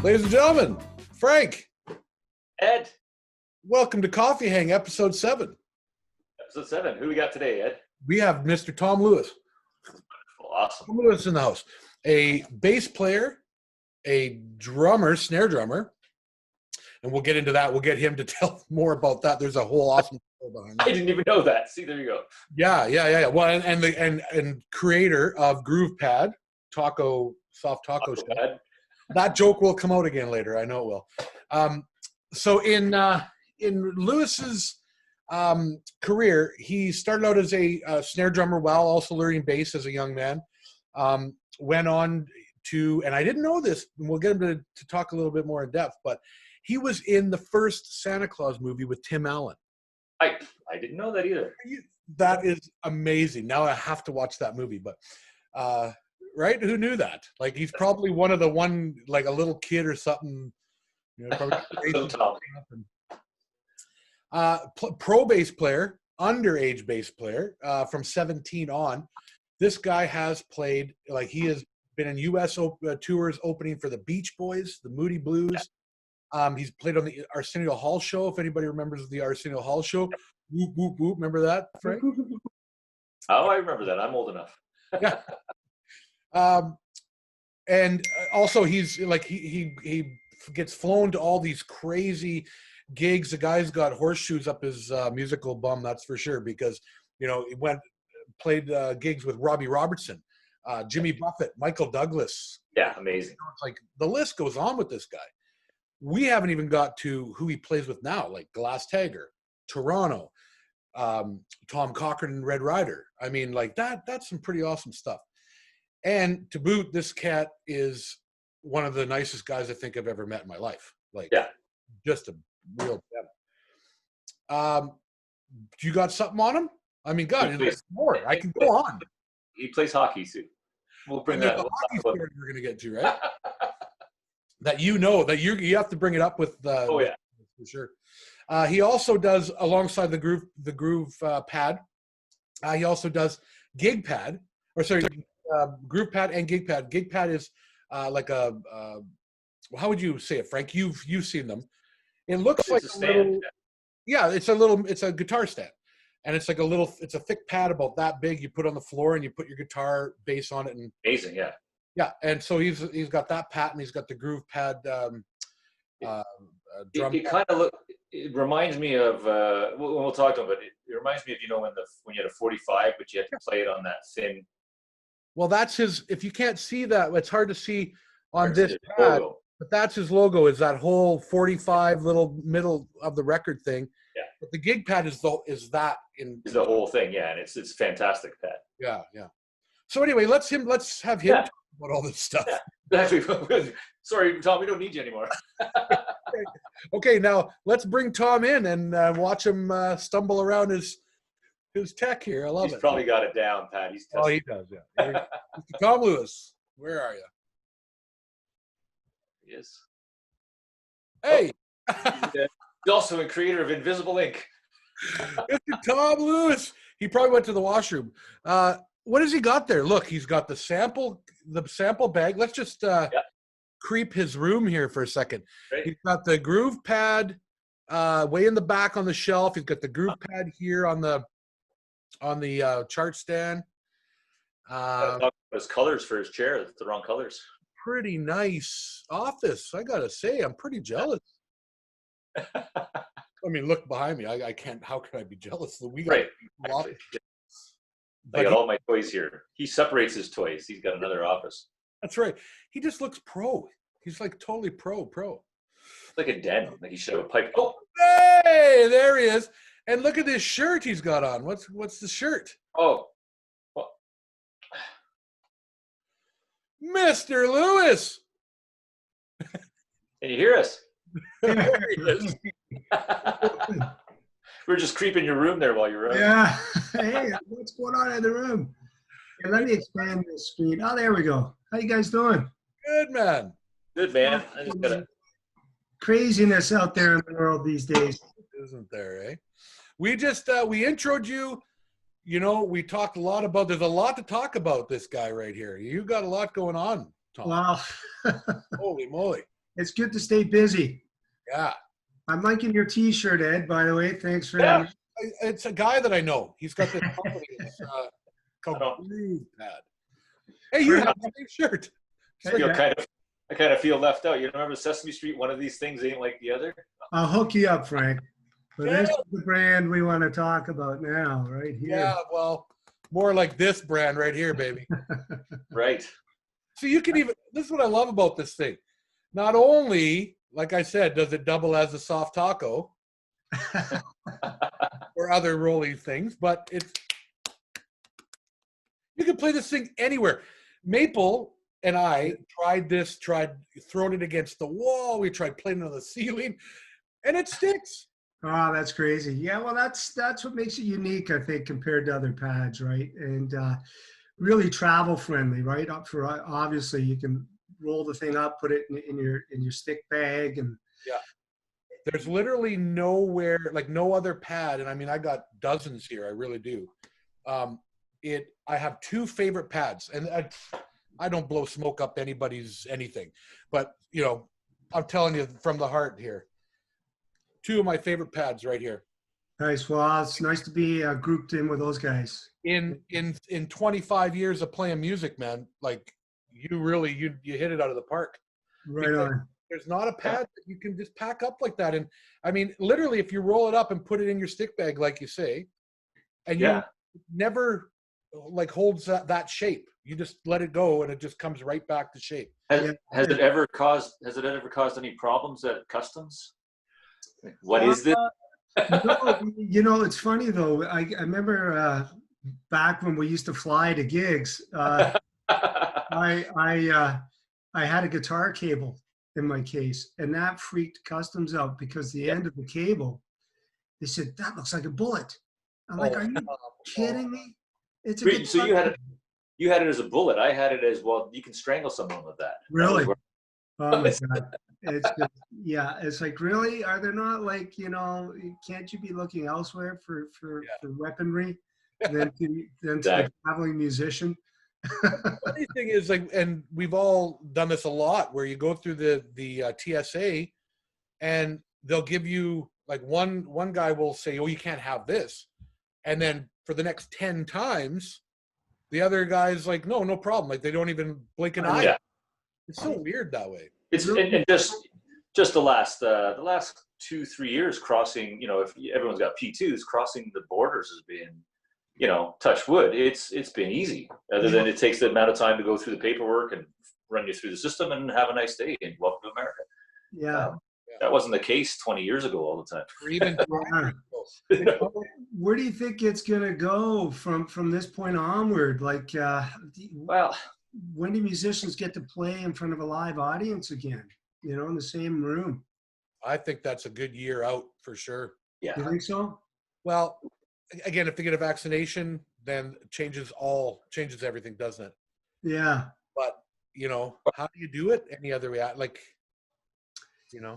Ladies and gentlemen, Frank. Ed. Welcome to Coffee Hang, episode 7. Episode 7. Who we got today, Ed? We have Mr. Tom Lewis. Awesome. Tom Lewis in the house. A bass player, a drummer, snare drummer, and we'll get into that. We'll get him to tell more about that. There's a whole awesome story behind that. I didn't even know that. See, there you go. Yeah. Well, and creator of Groove Pad, soft taco show. Pad. That joke will come out again later. I know it will. So in Lewis's career, he started out as a snare drummer while also learning bass as a young man. Went on to, and I didn't know this, and we'll get him to talk a little bit more in depth, but he was in the first Santa Claus movie with Tim Allen. I didn't know that either. That is amazing. Now I have to watch that movie, but right? Who knew that? Like, he's probably like a little kid or something. You know, pro bass player, underage bass player, from 17 on. This guy has played, like, he has been in U.S. tours opening for the Beach Boys, the Moody Blues. He's played on the Arsenio Hall show, if anybody remembers the Arsenio Hall show. Whoop, whoop, whoop. Remember that, Frank? Oh, I remember that. I'm old enough. Yeah. And also he's like, he gets flown to all these crazy gigs. The guy's got horseshoes up his musical bum, that's for sure, because, you know, he played gigs with Robbie Robertson, Jimmy Buffett, Michael Douglas. Yeah, amazing. You know, it's like the list goes on with this guy. We haven't even got to who he plays with now, like Glass Tiger, Toronto, Tom Cochran and Red Rider. I mean, like, that's some pretty awesome stuff. And to boot, this cat is one of the nicest guys I think I've ever met in my life. Like, yeah, just a real gem. You got something on him? I mean, God, there's more. I can go on. He plays hockey too. We'll bring that. The hockey story we're going to get to, right? That you have to bring it up with. Oh yeah, for sure. He also does, alongside the Groove Pad. He also does Gig Pad, Groove Pad and Gig Pad. Gig Pad is like a how would you say it, Frank? You've seen them. It looks like a stand. It's a guitar stand, and it's like it's a thick pad about that big. You put on the floor and you put your guitar bass on it. And amazing, yeah. Yeah, and so he's got that pat, and he's got the Groove Pad drum. It reminds me of we'll talk to him, but it reminds me of, you know, when you had a 45, but you had to play it on that thin. Well, that's his. If you can't see that, it's hard to see on this pad, but that's his logo. Is that whole 45 little middle of the record thing? Yeah. But the Gig Pad is that in the whole thing, yeah, and it's fantastic pad. Yeah. So anyway, let's have him talk about all this stuff. Yeah. Sorry, Tom, we don't need you anymore. Okay, now let's bring Tom in and watch him stumble around his tech here. I love it. He's probably got it down, Pat. He does, yeah. Mr. Tom Lewis, where are you? He is. Hey. He's also a creator of Invisible Ink. Mr. Tom Lewis. He probably went to the washroom. What has he got there? Look, he's got the sample bag. Let's just creep his room here for a second. Great. He's got the Groove Pad way in the back on the shelf. He's got the Groove Pad here on the chart stand. His colors for his chair. It's the wrong colors. Pretty nice office, I gotta say. I'm pretty jealous. I mean, look behind me. I can't. How can I be jealous? We got I got all my toys here. He separates his toys. He's got another office. That's right. He just looks pro. He's like totally pro. Like a den. Like he should have a pipe. Oh, hey, there he is. And look at this shirt he's got on. What's the shirt? Oh, well. Mr. Lewis. Can you hear us? There he is. We're just creeping your room there while you're out. Yeah. Hey, what's going on in the room? Hey, let me expand this screen. Oh, there we go. How you guys doing? Good, man. Good, man. I just gotta... Craziness out there in the world these days. Isn't there, eh? We just, we introed you. You know, we talked a lot about, there's a lot to talk about this guy right here. You got a lot going on, Tom. Wow. Holy moly. It's good to stay busy. Yeah. I'm liking your T-shirt, Ed. By the way, thanks for Yeah. It's a guy that I know. He's got this company. It's called I don't- Groove Pad. Hey, you have the same shirt. It's like, I kind of feel left out. You remember Sesame Street? One of these things ain't like the other. I'll hook you up, Frank. But Yeah. this is the brand we want to talk about now, right here. yeah, well, more like this brand right here, baby. Right. So you can even, this is what I love about this thing. Not only, like I said, does it double as a soft taco or other rolling things, but it's, you can play this thing anywhere. Maple and I tried throwing it against the wall. We tried playing it on the ceiling, and it sticks. Oh, that's crazy. Yeah, well, that's what makes it unique, I think, compared to other pads, right? And really travel friendly, right? Up for obviously, you can roll the thing up, put it in your stick bag, and Yeah. There's literally nowhere, like no other pad, and I mean, I got dozens here. I really do. I have two favorite pads, and I don't blow smoke up anybody's anything, but you know, I'm telling you from the heart here. Two of my favorite pads right here. nice. Well, it's nice to be grouped in with those guys. In 25 years of playing music, man, like you really you hit it out of the park. Right Because on. there's not a pad that you can just pack up like that. And I mean, literally, if you roll it up and put it in your stick bag, like you say, and you never like holds that shape. You just let it go, and it just comes right back to shape. Has it ever caused any problems at customs? What is this? No, it's funny though. I remember back when we used to fly to gigs. I had a guitar cable in my case, and that freaked customs out because the end of the cable, they said that looks like a bullet. I'm like, are you kidding me? It's a Wait, so guitar. you had it as a bullet. I had it as, well, you can strangle someone with that. Really? That was Oh my God. It's just, yeah, it's like, really? Are there not, like, can't you be looking elsewhere for weaponry than to the traveling musician? Funny thing is, like, and we've all done this a lot, where you go through the TSA, and they'll give you like one guy will say, "Oh, you can't have this," and then for the next 10 times, the other guy's like, "No problem." Like they don't even blink an eye. Yeah. It's so weird that way. It's and just the last 2-3 years crossing. If everyone's got P2s, crossing the borders has been, touch wood. It's been easy. Other than it takes the amount of time to go through the paperwork and run you through the system and have a nice day and welcome to America. Yeah. That wasn't the case 20 years ago all the time. Or even Where do you think it's gonna go from this point onward? Like, Well, when do musicians get to play in front of a live audience again? In the same room. I think that's a good year out for sure. yeah. You think so? Well, again, if they get a vaccination, then changes everything, doesn't it? Yeah. But how do you do it any other way?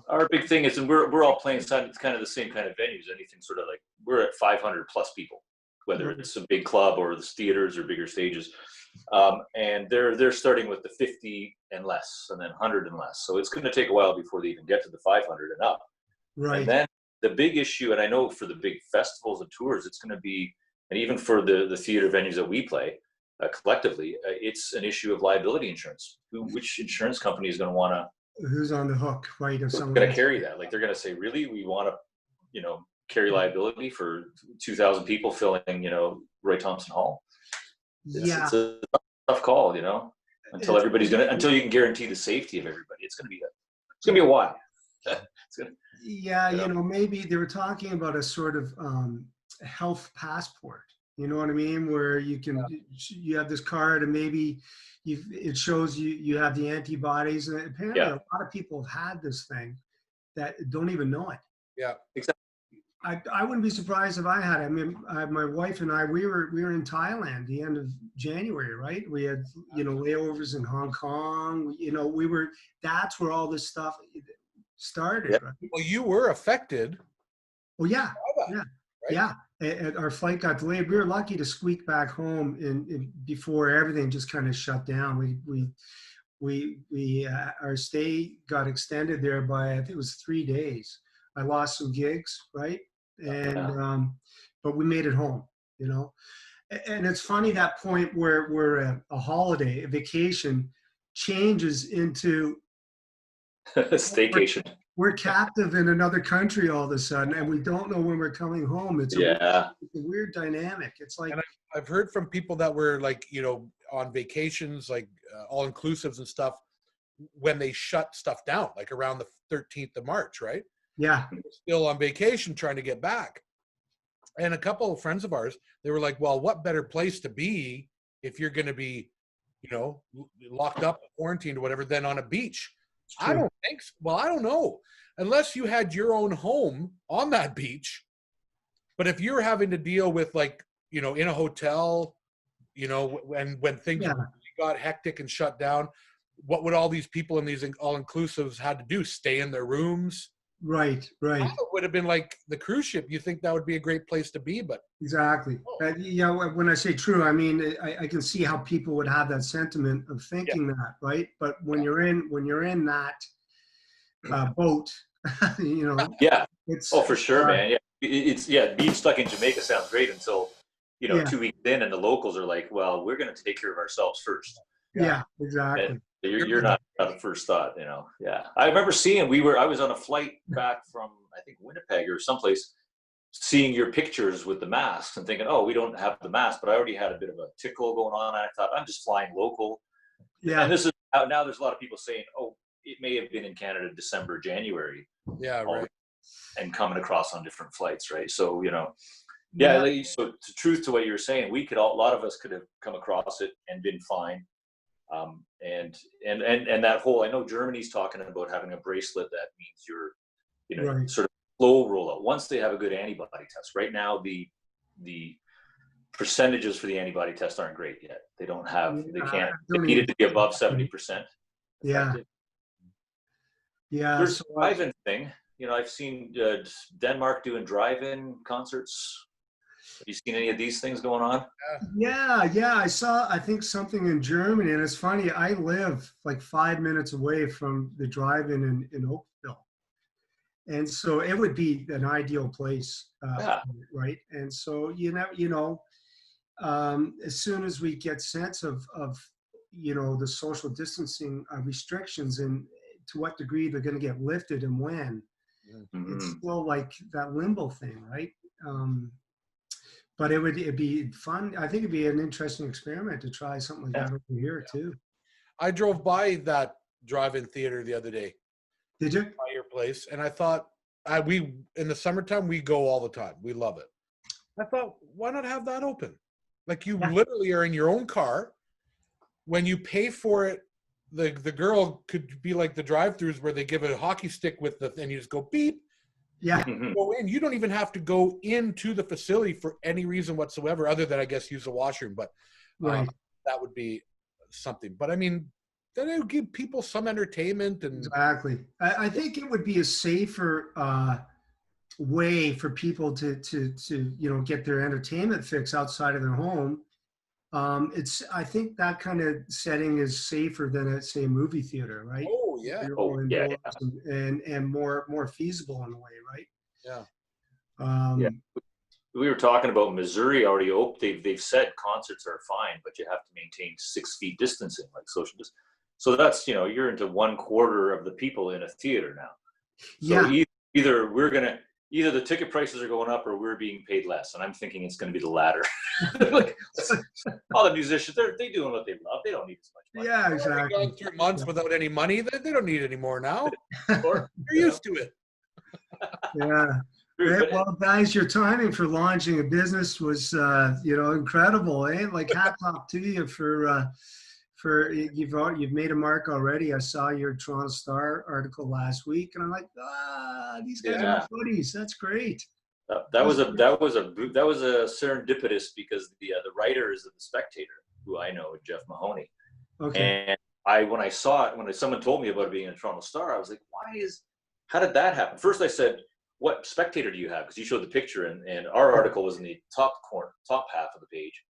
Our big thing is, and we're all playing kind of the same kind of venues. Anything sort of like, we're at 500 plus people, whether it's a big club or the theaters or bigger stages, and they're starting with the 50 and less, and then 100 and less. So it's going to take a while before they even get to the 500 and up. Right. And then the big issue, and I know for the big festivals and tours, it's going to be, and even for the theater venues that we play collectively, it's an issue of liability insurance. Which insurance company is going to want to? Who's on the hook, right? If someone Going to carry that? Like they're going to say, really, we want to, carry liability for 2,000 people filling, Roy Thompson Hall. It's a tough call, until you can guarantee the safety of everybody. It's going to be a while. Maybe they were talking about a sort of health passport. You know what I mean? Where you you have this card, and maybe it shows you have the antibodies, and apparently a lot of people have had this thing that don't even know it. Yeah, exactly. I wouldn't be surprised if I had it. I mean, my wife and I, we were in Thailand the end of January, right? We had layovers in Hong Kong. That's where all this stuff started. Yeah. Right? well, you were affected. Well, yeah. Right? Yeah. And our flight got delayed. We were lucky to squeak back home before everything just kind of shut down. our stay got extended there by, I think it was 3 days. I lost some gigs, right? And but we made it home, you know. And it's funny that point where a holiday, a vacation, changes into Staycation. we're captive in another country all of a sudden, and we don't know when we're coming home. It's a weird dynamic. It's like, and I've heard from people that were like, you know, on vacations, like all inclusives and stuff, when they shut stuff down, like around the 13th of March, right? yeah, Still on vacation trying to get back. And a couple of friends of ours, they were like, well, what better place to be if you're going to be, you know, locked up, quarantined or whatever, than on a beach? I don't think so. Well, I don't know. Unless you had your own home on that beach. But if you're having to deal with, like, you know, in a hotel, you know, when things got hectic and shut down, what would all these people in these all-inclusives had to do? Stay in their rooms? Right. It would have been like the cruise ship. You think that would be a great place to be, but Exactly. Yeah, when I say true, I mean I can see how people would have that sentiment of thinking that, right? But when you're in that boat, you know, it's for sure, man. Yeah, it's being stuck in Jamaica sounds great until, you know, 2 weeks in, and the locals are like, well, we're going to take care of ourselves first. Yeah, exactly. And you're not the first thought, you know. Yeah, I remember seeing I was on a flight back from, I think, Winnipeg or someplace, seeing your pictures with the masks and thinking, oh, we don't have the mask, but I already had a bit of a tickle going on. I thought, I'm just flying local. Yeah. And this is now there's a lot of people saying, oh, it may have been in Canada, December, January. Yeah, right. And coming across on different flights, right? So, you know, so the truth to what you're saying, a lot of us could have come across it and been fine. And that whole, I know Germany's talking about having a bracelet that means you're, you know, sort of slow rollout. Once they have a good antibody test. Right now, the percentages for the antibody test aren't great yet. They don't have, they need it to be above 70%. Yeah. There's a drive-in thing. You know, I've seen Denmark doing drive-in concerts. Have you seen any of these things going on? Yeah. I saw, I think, something in Germany, and it's funny, I live like 5 minutes away from the drive-in in Oakville. And so it would be an ideal place, right? And so, as soon as we get sense of you know, the social distancing restrictions and to what degree they're going to get lifted and when, it's still like that limbo thing, right? But it'd be fun. I think it'd be an interesting experiment to try something like that over here too. I drove by that drive-in theater the other day. Did you? By your place, and I thought, we in the summertime we go all the time. We love it. I thought, why not have that open? Like, you literally are in your own car. When you pay for it, the girl could be like the drive-thrus where they give a hockey stick with and you just go beep. Yeah. Go in. You don't even have to go into the facility for any reason whatsoever, other than, I guess, use the washroom. But that would be something. But I mean, then it would give people some entertainment. And exactly. I think it would be a safer way for people to you know, get their entertainment fix outside of their home. I think that kind of setting is safer than at, say, a movie theater, right? Oh yeah. And more feasible in a way, right? Yeah. We were talking about Missouri already. They've said concerts are fine, but you have to maintain 6 feet distancing, like social distance. So that's, you know, you're into 1/4 of the people in a theater now. So either the ticket prices are going up or we're being paid less. And I'm thinking it's going to be the latter. Like, all the musicians, they're doing what they love. They don't need as much money. Yeah, exactly. They've gone through months without any money. They don't need any more now. They're used to it. Yeah. Well, guys, your timing for launching a business was, you know, incredible, eh? Like, hats off to you for you've made a mark already. I saw your Toronto Star article last week, and I'm like, these guys are buddies. That's great. That was a serendipitous, because the writer is the Spectator, who I know, Jeff Mahoney. Okay. And when I saw it, when someone told me about it being a Toronto Star, I was like, how did that happen? First, I said, what Spectator do you have? Because you showed the picture, and our article was in the top half of the page.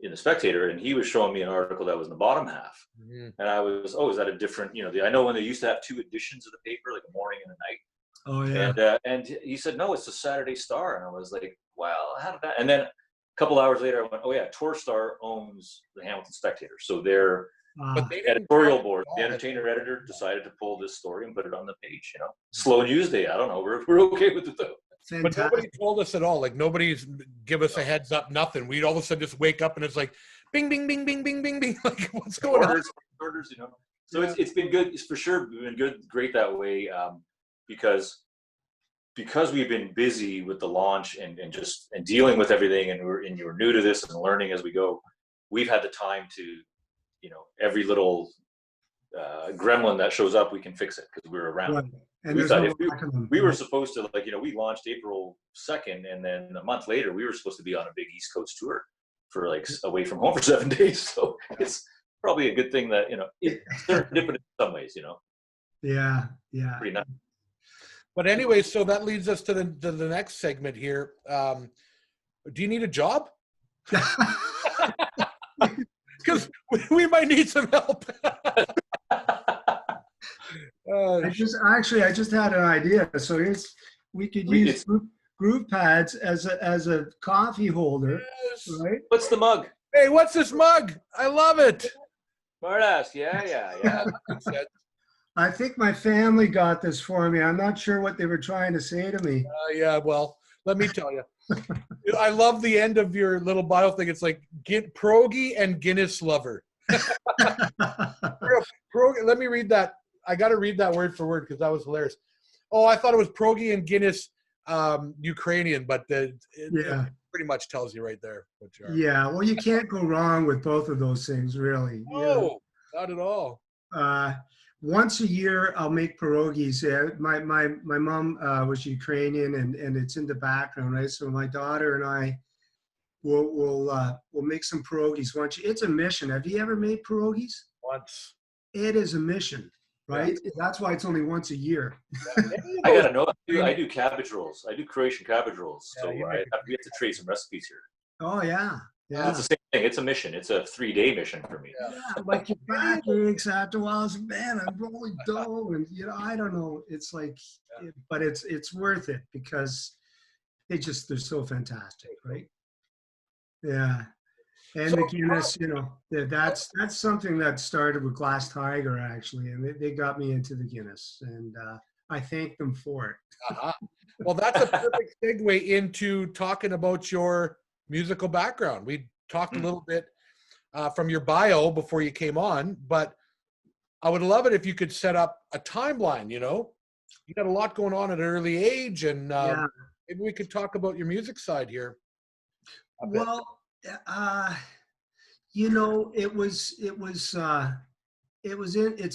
in the Spectator, and he was showing me an article that was in the bottom half. Mhm. And I was, oh, is that a different, I know when they used to have 2 editions of the paper, like a morning and a night. Oh yeah. And he said, no, it's the Saturday Star. And I was like, well, how did that? And then a couple hours later, I went, oh yeah, Tour Star owns the Hamilton Spectator. So their But they didn't editorial tell board, us the all. entertainer editor, decided to pull this story and put it on the page. Slow news day. I don't know. We're okay with it though. But Fantastic. nobody told us at all. Like nobody's give us a heads up. Nothing. We'd all of a sudden just wake up and it's like, bing, bing, bing, bing, bing, bing, bing. Like what's going on? Orders. So it's been good. It's for sure been good, great that way, because we've been busy with the launch and dealing with everything, and you're new to this and learning as we go. We've had the time to, every little gremlin that shows up, we can fix it because we're around. Right. And We there's thought no if lack of them. we were supposed to, we launched April 2nd, and then a month later we were supposed to be on a big East Coast tour for away from home for 7 days. So it's probably a good thing that, it's serendipitous in some ways, Yeah. pretty nice. But anyway, so that leads us to the next segment here. Do you need a job? Because we might need some help. I just had an idea. So we could use groove pads as a coffee holder, Yes. right? What's the mug? Hey, what's this mug? I love it. Smartass. Yeah. I think my family got this for me. I'm not sure what they were trying to say to me. Yeah, well, let me tell you. I love the end of your little bio thing. It's like pierogi and Guinness lover. Pierogi, let me read that. I got to read that word for word because that was hilarious. Oh, I thought it was pierogi and Guinness Ukrainian, but it pretty much tells you right there what you are. Yeah, well, you can't go wrong with both of those things, really. No, not at all. Once a year, I'll make pierogies. My mom was Ukrainian, and it's in the background, right? So my daughter and I will make some pierogies. It's a mission. Have you ever made pierogies? Once. It is a mission, right? Yeah. That's why it's only once a year. I gotta know. I do cabbage rolls. I do Croatian cabbage rolls. So we have to trade some recipes here. Oh yeah. Yeah. It's the same thing. It's a mission. It's a 3-day mission for me. Yeah, like your back aches after a while. It's, man, I'm rolling dough, and I don't know. It's like, but it's worth it because they're so fantastic, right? Yeah, and the Guinness, that's something that started with Glass Tiger actually, and they got me into the Guinness, and I thank them for it. Uh-huh. Well, that's a perfect segue into talking about your musical background. We talked a little bit from your bio before you came on, but I would love it if you could set up a timeline. You got a lot going on at an early age, and maybe we could talk about your music side here. Well, it's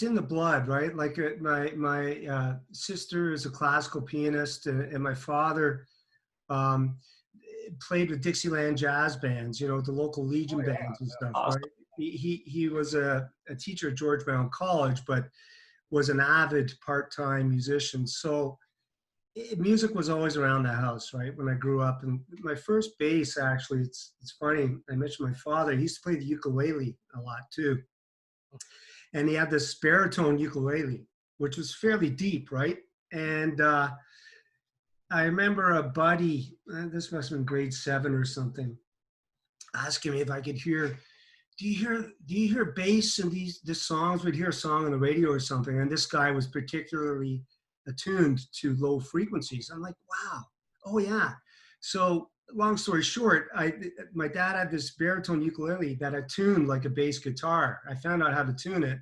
in the blood, right? Like my sister is a classical pianist, and my father played with Dixieland jazz bands, the local Legion bands and stuff. Awesome. Right? He was a teacher at George Brown College, but was an avid part-time musician. So music was always around the house, right? When I grew up, and my first bass, actually, it's funny. I mentioned my father. He used to play the ukulele a lot too, and he had this baritone ukulele, which was fairly deep, right? And I remember a buddy, this must have been grade 7 or something, asking me if I could hear, do you hear bass in these songs? We'd hear a song on the radio or something, and this guy was particularly attuned to low frequencies. I'm like, wow, oh yeah. So long story short, my dad had this baritone ukulele that I tuned like a bass guitar. I found out how to tune it.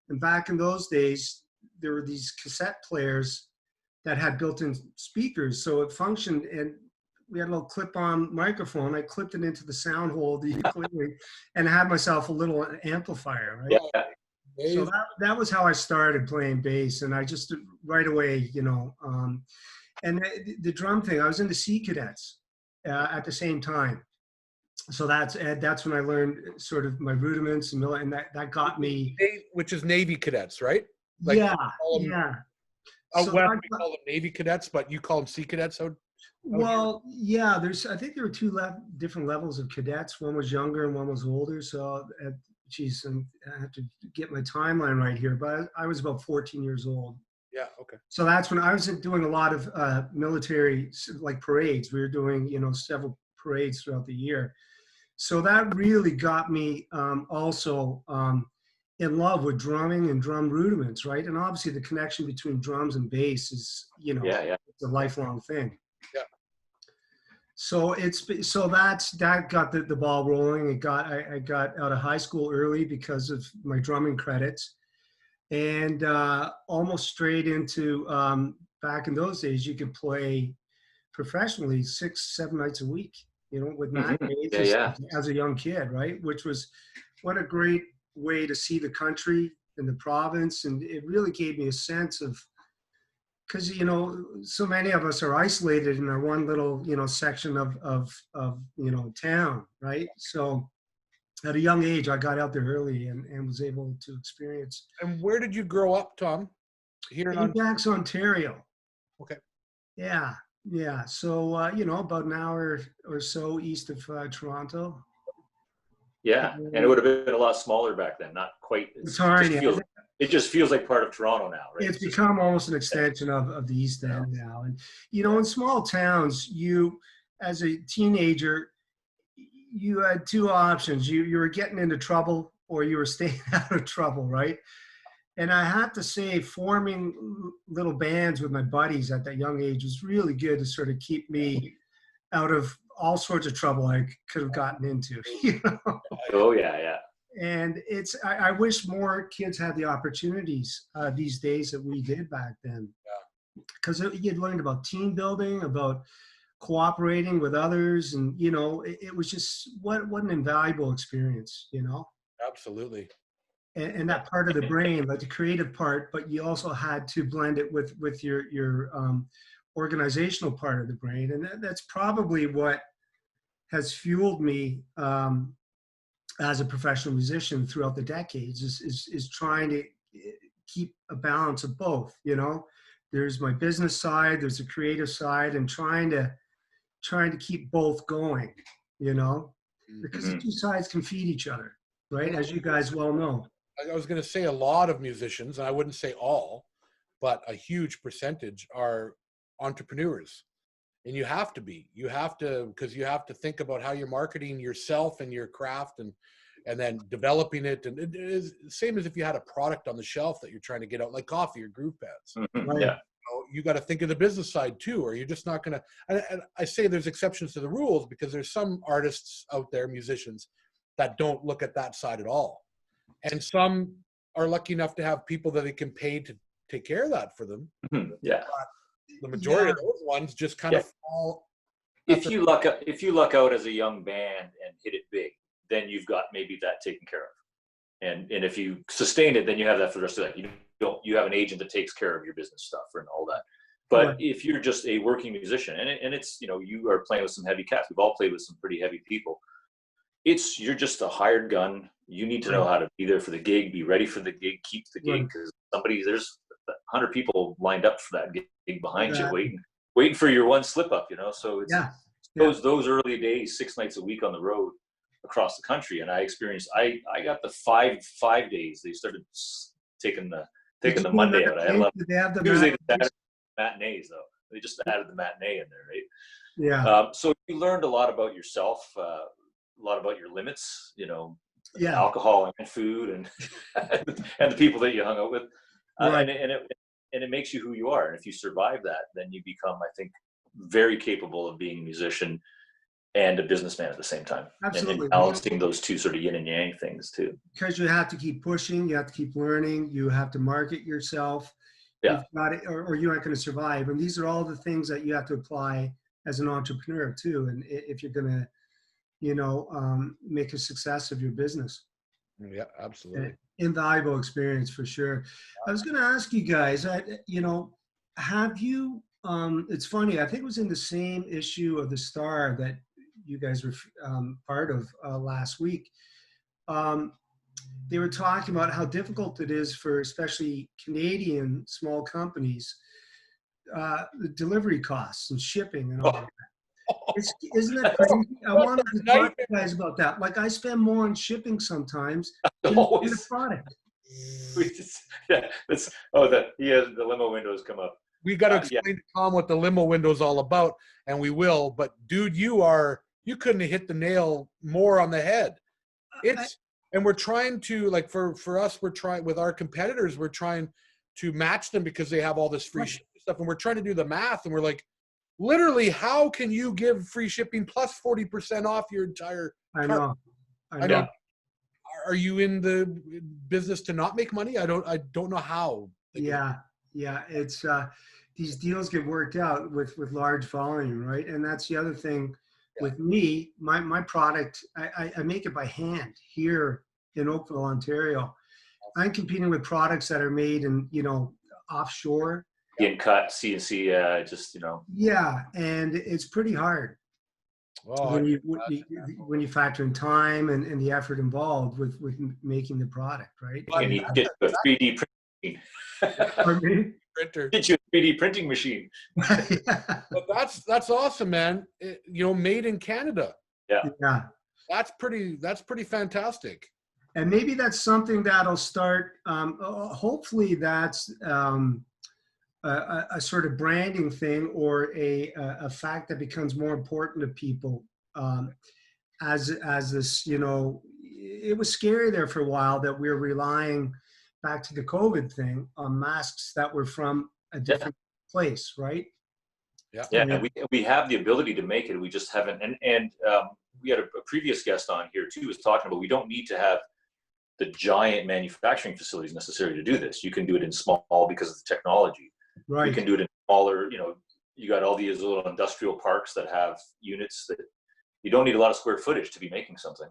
And back in those days, there were these cassette players that had built-in speakers. So it functioned, and we had a little clip-on microphone. I clipped it into the sound hole of the ukulele and I had myself a little amplifier, right? Yeah. So that was how I started playing bass, and I just right away, and the drum thing, I was in the Sea Cadets at the same time. So that's when I learned sort of my rudiments, and that got me. Which is Navy cadets, right? Yeah. Out west, we call them Navy cadets, but you call them Sea Cadets. Well, yeah, I think there were two different levels of cadets. One was younger and one was older. So, geez, I have to get my timeline right here, but I was about 14 years old. Yeah. Okay. So that's when I was doing a lot of military, like parades. We were doing, several parades throughout the year. So that really got me also in love with drumming and drum rudiments, right? And obviously the connection between drums and bass is, Yeah. it's a lifelong thing. Yeah. So that got the ball rolling. I got out of high school early because of my drumming credits, and almost straight into back in those days you could play professionally 6-7 nights a week, with matinees Yeah. as a young kid, right? Which was what a great way to see the country and the province, and it really gave me a sense of, because so many of us are isolated in our one little section of town, right? So at a young age I got out there early and was able to experience. And where did you grow up, Tom? Here in Halifax, Ontario. Okay. Yeah. So about an hour or so east of Toronto. Yeah, and it would have been a lot smaller back then. Not quite. It just feels like part of Toronto now, right? It's become almost an extension of the East End now. And, in small towns, as a teenager, you had two options. You were getting into trouble or you were staying out of trouble, right? And I have to say, forming little bands with my buddies at that young age was really good to sort of keep me out of all sorts of trouble I could have gotten into, Oh, yeah. And I wish more kids had the opportunities these days that we did back then. Because you'd learned about team building, about cooperating with others, and it was just what an invaluable experience. Absolutely. And that part of the brain, like the creative part, but you also had to blend it with your organizational part of the brain, and that's probably what has fueled me as a professional musician throughout the decades. Is trying to keep a balance of both. There's my business side, there's the creative side, and trying to keep both going. Because the two sides can feed each other, right? As you guys well know. I was going to say a lot of musicians, and I wouldn't say all, but a huge percentage are entrepreneurs. And you have to be. Because you have to think about how you're marketing yourself and your craft and then developing it. And it is the same as if you had a product on the shelf that you're trying to get out, like coffee or groove pads. Right. Yeah. You got to think of the business side too, or you're just not going to. And I say there's exceptions to the rules because there's some artists out there, musicians, that don't look at that side at all. And some are lucky enough to have people that they can pay to take care of that for them. Yeah. The majority of those ones just kind of fall. If you luck out as a young band and hit it big, then you've got maybe that taken care of. And if you sustain it, then you have that for the rest of that. You have an agent that takes care of your business stuff and all that. But if you're just a working musician, and it's you are playing with some heavy cats. We've all played with some pretty heavy people. You're just a hired gun. You need to know how to be there for the gig, be ready for the gig, keep the gig, because there's 100 people lined up for that gig behind you, waiting for your one slip up. So it's those early days, 6 nights a week on the road across the country, and I experienced. I got the five days. They started taking the Monday out. I love Tuesday to Saturday matinees though. They just added the matinee in there, right? Yeah. So you learned a lot about yourself, a lot about your limits, alcohol and food, and and the people that you hung out with, and it makes you who you are. And if you survive that, then you become, I think, very capable of being a musician and a businessman at the same time. Absolutely. And balancing those two sort of yin and yang things too. Because you have to keep pushing, you have to keep learning, you have to market yourself. Yeah. You've got it, or you aren't going to survive. And these are all the things that you have to apply as an entrepreneur too. And if you're going to, make a success of your business. Yeah, absolutely. Invaluable experience for sure. I was going to ask you guys, have you, it's funny, I think it was in the same issue of the Star that you guys were part of last week. They were talking about how difficult it is for especially Canadian small companies the delivery costs and shipping and all Oh. that. Isn't that crazy? I wanted to talk to you guys about that. Like I spend more on shipping sometimes than the Always. product. We just, yeah, that's, oh, the limo windows come up. We got to Yeah. explain to Tom what the limo window is all about, and we will. But dude, you couldn't have hit the nail more on the head. And we're trying to, like, for us, we're trying with our competitors, we're trying to match them because they have all this free shipping stuff, and we're trying to do the math, and we're like, literally, how can you give free shipping plus 40% off your entire I cart? know. I mean, are you in the business to not make money? I don't know how. Yeah. It's these deals get worked out with large volume, right? And that's the other thing with me. My product, I make it by hand here in Oakville, Ontario. I'm competing with products that are made in, offshore. Getting cut, CNC, just, Yeah, and it's pretty hard when you factor in time and the effort involved with making the product, right? and you get a 3D printing machine. Printer. Get you a 3D printing machine. But that's awesome, man. Made in Canada. Yeah. That's pretty fantastic. And maybe that's something that'll start. Hopefully, that's a sort of branding thing or a fact that becomes more important to people. As this, it was scary there for a while that we were relying, back to the COVID thing, on masks that were from a different place, right? Yeah. And we have the ability to make it. We just haven't. And we had a previous guest on here too, was talking about we don't need to have the giant manufacturing facilities necessary to do this. You can do it in small because of the technology. Right. You can do it in smaller, you got all these little industrial parks that have units that you don't need a lot of square footage to be making something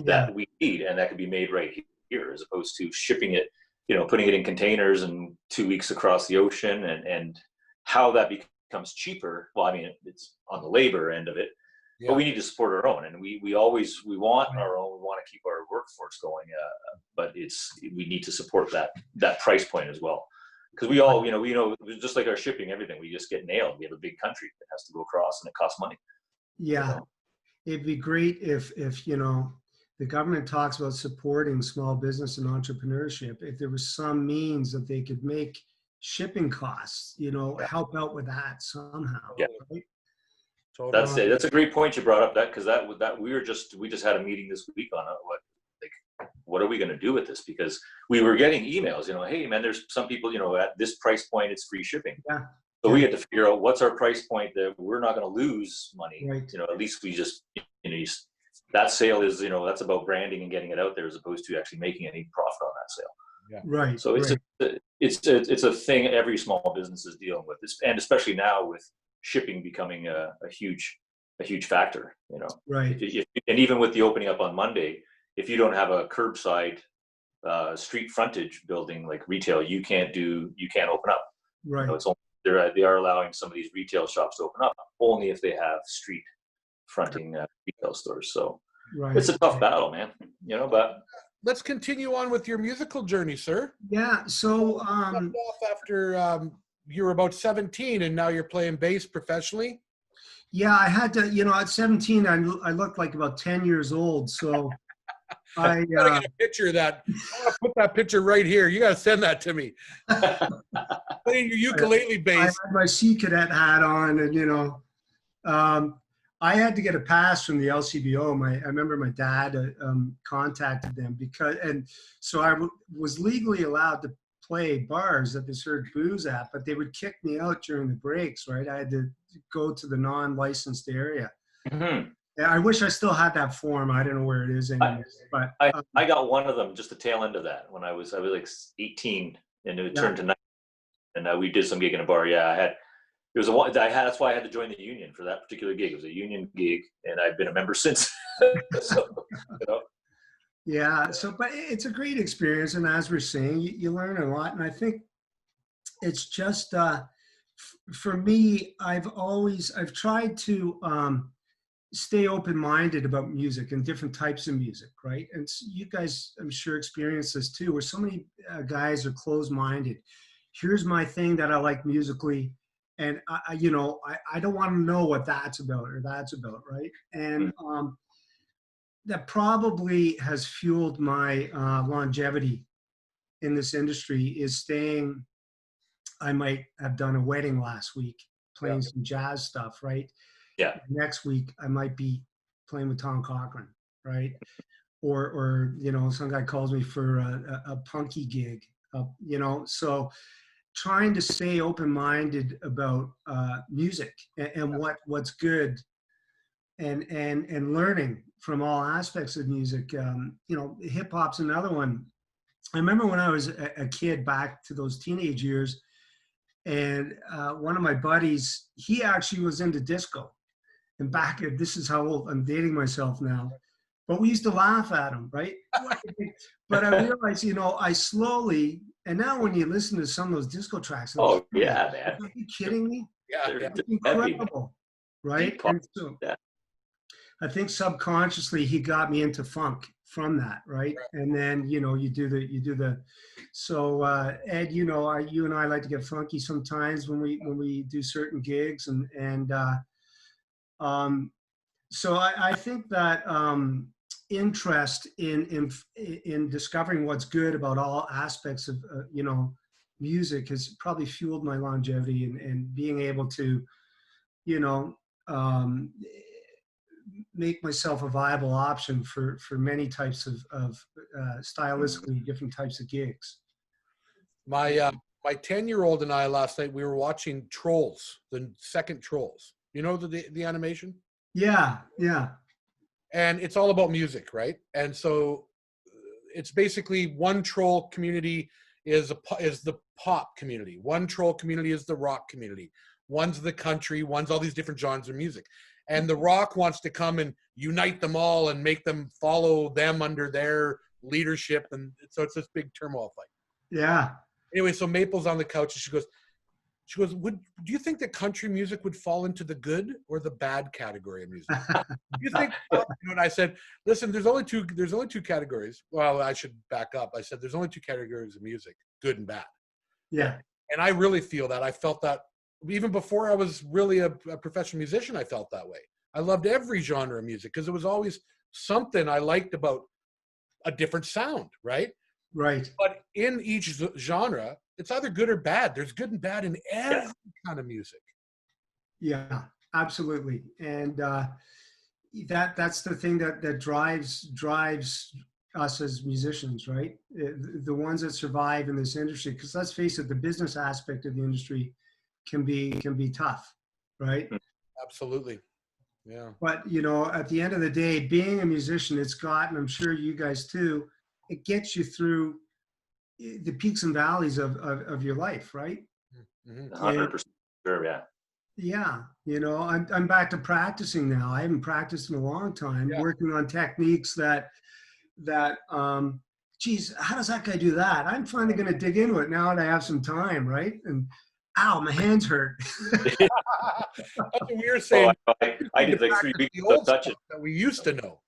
that we need, and that can be made right here, as opposed to shipping it, putting it in containers and 2 weeks across the ocean, and how that becomes cheaper. Well, I mean, it's on the labor end of it, but we need to support our own, and we want our own. We want to keep our workforce going, but we need to support that price point as well. Because we all, just like our shipping, everything, we just get nailed. We have a big country that has to go across, and it costs money. Yeah, it'd be great if the government talks about supporting small business and entrepreneurship. If there was some means that they could make shipping costs, help out with that somehow. Yeah. Right? That's it. That's a great point you brought up. Because we just had a meeting this week on what are we going to do with this? Because we were getting emails, hey man, there's some people, at this price point, it's free shipping. Yeah. So we had to figure out what's our price point that we're not going to lose money. Right. At least we just, that sale is, that's about branding and getting it out there as opposed to actually making any profit on that sale. Yeah. Right. So it's a thing every small business is dealing with, and especially now with shipping becoming a huge factor. Right. And even with the opening up on Monday, if you don't have a curbside street frontage building like retail, you can't open up. Right. It's only they are allowing some of these retail shops to open up only if they have street fronting retail stores. So it's a tough battle, man. But let's continue on with your musical journey, sir. Yeah. So off after you were about 17, and now you're playing bass professionally. Yeah, I had to. At 17, I looked like about 10 years old. So. I gotta get a picture of that. I want to put that picture right here. You gotta send that to me. Playing your ukulele bass. I had my Sea Cadet hat on, and I had to get a pass from the LCBO. I remember my dad contacted them so I was legally allowed to play bars that they served booze at, but they would kick me out during the breaks. Right, I had to go to the non-licensed area. Mm-hmm. Yeah, I wish I still had that form. I don't know where it is anymore. But I got one of them, just the tail end of that, when I was like 18, and it turned to 19, and we did some gig in a bar. Yeah, that's why I had to join the union for that particular gig. It was a union gig, and I've been a member since. Yeah. So, but it's a great experience, and as we're saying, you learn a lot, and I think it's just for me. I've tried to. Stay open-minded about music and different types of music, right? And so you guys, I'm sure, experience this too, where so many guys are closed-minded. Here's my thing that I like musically. and you know, I don't want to know what that's about or that's about, right? And that probably has fueled my longevity in this industry is staying. I might have done a wedding last week, playing some jazz stuff, right? Yeah. Next week, I might be playing with Tom Cochran, right? Or you know, some guy calls me for a punky gig, you know. So trying to stay open-minded about music and what's good, and learning from all aspects of music. You know, hip hop's another one. I remember when I was a kid, back to those teenage years, and one of my buddies, he actually was into disco. And this is how old I'm dating myself now. But we used to laugh at him, right? But I realized, you know, I slowly, and now when you listen to some of those disco tracks, Oh yeah, man. Are you kidding me? Yeah, It's incredible, right? And so Yeah. I think subconsciously he got me into funk from that, right? And then, you know, you do the. So Ed, you know, you and I like to get funky sometimes when we do certain gigs, and so I think that interest in discovering what's good about all aspects of you know, music has probably fueled my longevity, and being able to, you know, make myself a viable option for many types of stylistically different types of gigs. My 10-year-old and I last night, we were watching Trolls, the second Trolls. You know the animation? Yeah, yeah. And it's all about music, right? And so it's basically one troll community is the pop community. One troll community is the rock community. One's the country. One's all these different genres of music. And the rock wants to come and unite them all and make them follow them under their leadership. And so it's this big turmoil fight. Yeah. Anyway, so Maple's on the couch and she goes, do you think that country music would fall into the good or the bad category of music? Do you think? And I said, listen, there's only two categories. Well, I should back up. I said, there's only two categories of music, good and bad. Yeah. And I really feel that. I felt that even before I was really a professional musician, I felt that way. I loved every genre of music because it was always something I liked about a different sound, right? Right. But in each genre, it's either good or bad. There's good and bad in every kind of music. Yeah, absolutely. And that's the thing that drives us as musicians, right? The ones that survive in this industry, because let's face it, the business aspect of the industry can be tough, right? Absolutely. Yeah. But you know, at the end of the day, being a musician, it's got, and I'm sure you guys too, it gets you through the peaks and valleys of your life, right? 100%. Sure, yeah. Yeah, you know, I'm back to practicing now. I haven't practiced in a long time, working on techniques that geez, how does that guy do that? I'm finally going to dig into it now that I have some time, right? And ow, my hands hurt. That's what we were saying. I did like 3 weeks of touching that we used to know.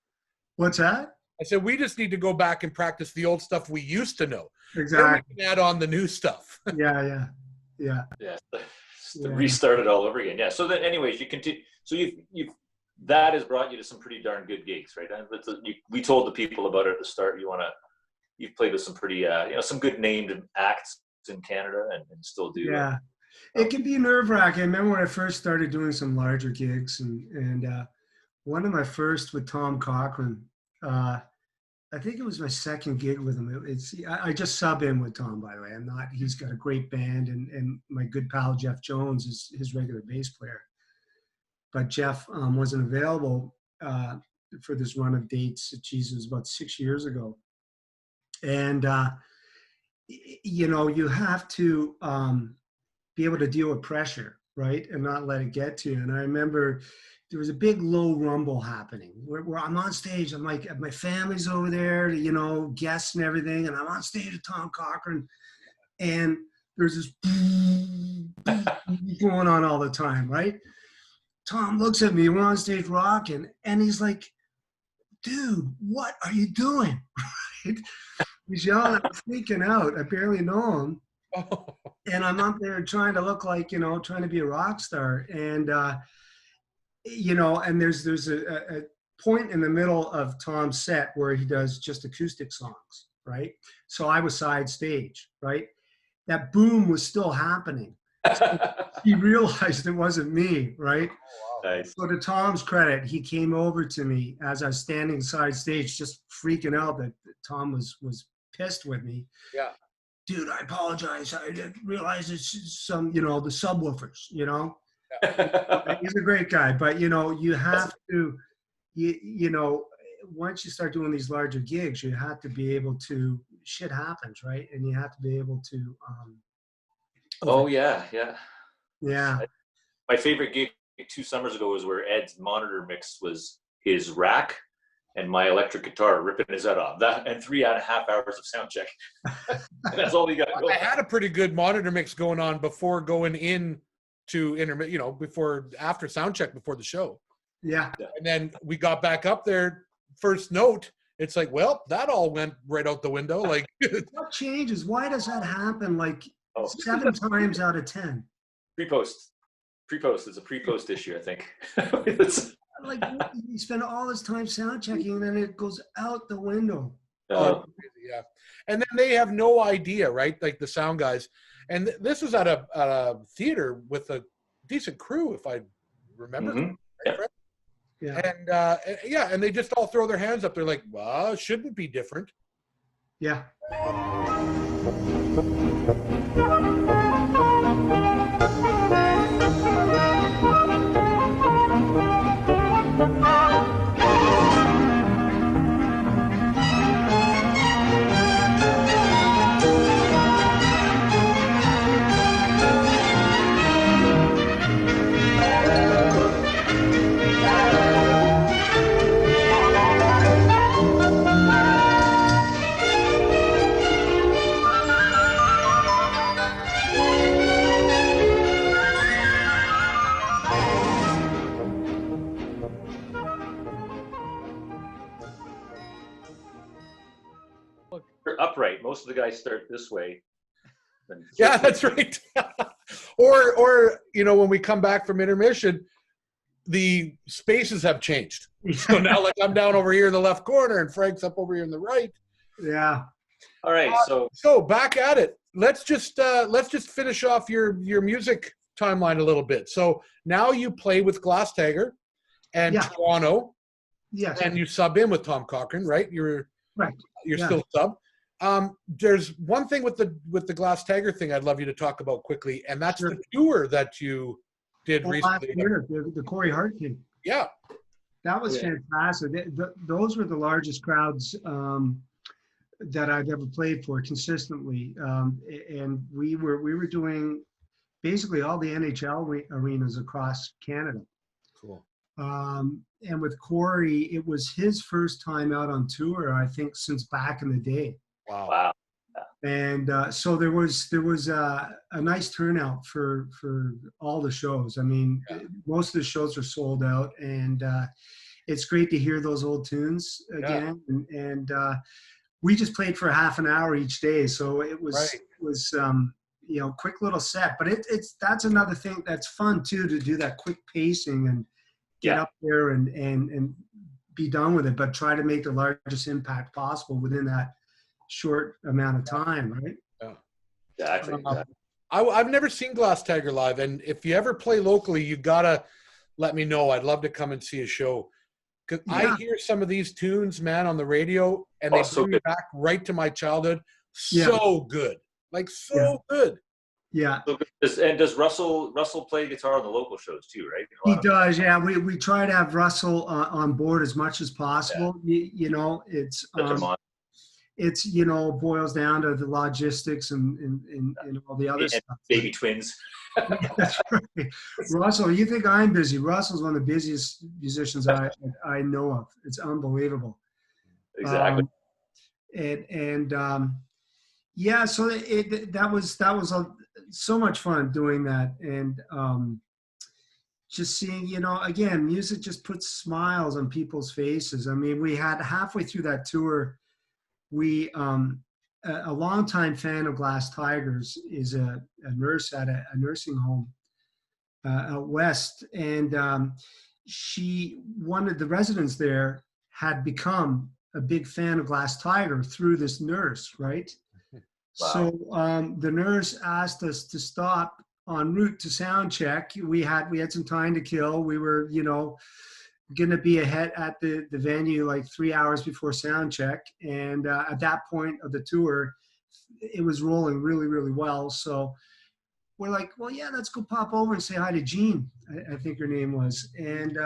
What's that? I said, we just need to go back and practice the old stuff we used to know. Exactly. Then we can add on the new stuff. Yeah. Restart it all over again. Yeah. So then, anyways, you continue. So you've that has brought you to some pretty darn good gigs, right? We told the people about it at the start. You've played with some pretty, you know, some good named acts in Canada, and still do. Yeah. It can be nerve-wracking. I remember when I first started doing some larger gigs, and one of my first with Tom Cochran. I think it was my second gig with him. I just sub in with Tom, by the way. I'm not. He's got a great band, and my good pal Jeff Jones is his regular bass player. But Jeff wasn't available for this run of dates. Geez, it was about 6 years ago, and you know, you have to be able to deal with pressure, right, and not let it get to you. And I remember there was a big low rumble happening where I'm on stage. I'm like, my family's over there, you know, guests and everything. And I'm on stage with Tom Cochran. And there's this going on all the time, right? Tom looks at me, we're on stage rocking. And he's like, dude, what are you doing? Right? He's yelling, I'm freaking out. I barely know him. and I'm up there trying to look like, trying to be a rock star. And, and there's a point in the middle of Tom's set where he does just acoustic songs, right? So I was side stage, right? That boom was still happening. So he realized it wasn't me, right? Nice. So to Tom's credit, he came over to me as I was standing side stage, just freaking out that Tom was pissed with me. Yeah. Dude, I apologize. I didn't realize it's some, the subwoofers, Yeah. He's a great guy, but you have to, once you start doing these larger gigs, you have to be able to, shit happens, right? And you have to be able to. Oh yeah. Yeah. My favorite gig 2 summers ago was where Ed's monitor mix was his rack and my electric guitar ripping his head off. That and 3.5 hours of sound check. That's all we got going. I had a pretty good monitor mix going on before going in to after sound check before the show. Yeah. And then we got back up there, first note, it's like, well, that all went right out the window. Like, what changes? Why does that happen? Like 7 times out of 10. Pre-post. It's a pre-post issue, I think. Like you spend all this time sound checking, and then it goes out the window. Yeah. And then they have no idea, right? Like the sound guys. And this was at a theater with a decent crew, if I remember. Mm-hmm. Right? Yeah. And and they just all throw their hands up. They're like, well, it shouldn't be different. Yeah. They're upright. Most of the guys start this way. Yeah, that's right. or when we come back from intermission, the spaces have changed. So now, like, I'm down over here in the left corner, and Frank's up over here in the right. Yeah. All right. So back at it. Let's just finish off your music timeline a little bit. So now you play with Glass Tiger and Toronto. Yes. And you sub in with Tom Cochrane, right? You're still sub. There's one thing with the Glass Tiger thing I'd love you to talk about quickly, and that's the tour that you did recently. Last year, the Corey Hart thing. Yeah. That was fantastic. Those were the largest crowds that I've ever played for consistently. And we were doing basically all the NHL arenas across Canada. Cool. And with Corey, it was his first time out on tour, I think, since back in the day. Wow. And so there was a nice turnout for all the shows. I mean, most of the shows are sold out, and it's great to hear those old tunes again. Yeah. And we just played for half an hour each day, so it was quick little set. But that's another thing that's fun too, to do that quick pacing and get up there and be done with it, but try to make the largest impact possible within that short amount of time, right? Yeah, exactly. I've never seen Glass Tiger live, and if you ever play locally, you gotta let me know. I'd love to come and see a show, because I hear some of these tunes, man, on the radio, and they bring me back right to my childhood. So good, like good. Yeah. And does Russell play guitar on the local shows too, right? He does. Yeah, we try to have Russell on board as much as possible. Yeah. It's boils down to the logistics and all the other stuff. Baby twins. That's right. Russell, you think I'm busy? Russell's one of the busiest musicians I know of. It's unbelievable. Exactly. So that was so much fun doing that, and just seeing, again, music just puts smiles on people's faces. I mean, we had halfway through that tour, we a longtime fan of Glass Tigers, is a nurse at a nursing home out west, and one of the residents there had become a big fan of Glass Tiger through this nurse, right? Wow. So the nurse asked us to stop en route to sound check. We had some time to kill. We were, going to be ahead at the venue like 3 hours before sound check. And at that point of the tour, it was rolling really, really well. So we're like, well, yeah, let's go pop over and say hi to Jean, I think her name was. And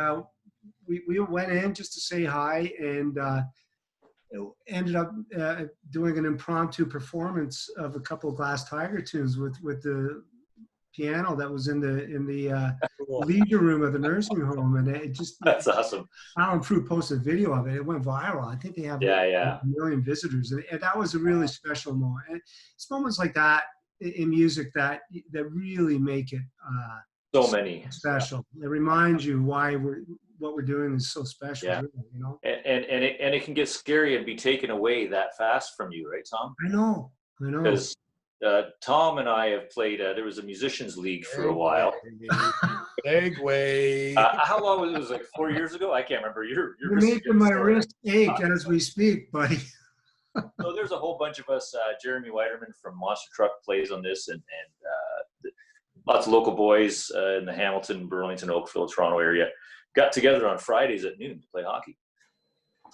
we went in just to say hi, and ended up doing an impromptu performance of a couple of Glass Tiger tunes with the piano that was in the leisure room of the nursing home, and it just, That's awesome. Alan Fruit posted a video of it. It went viral. I think they have Yeah. a million visitors, and that was a really special moment. And it's moments like that in music that really make it So many special. It reminds you why what we're doing is so special. Yeah. Really, And it can get scary and be taken away that fast from you, right, Tom? I know. Because Tom and I have played. There was a musicians league for a while. Segway. How long was it? It was like 4 years ago. I can't remember. You're making my wrist ache as we speak, buddy. So there's a whole bunch of us. Jeremy Weiderman from Monster Truck plays on this, and lots of local boys in the Hamilton, Burlington, Oakville, Toronto area got together on Fridays at noon to play hockey.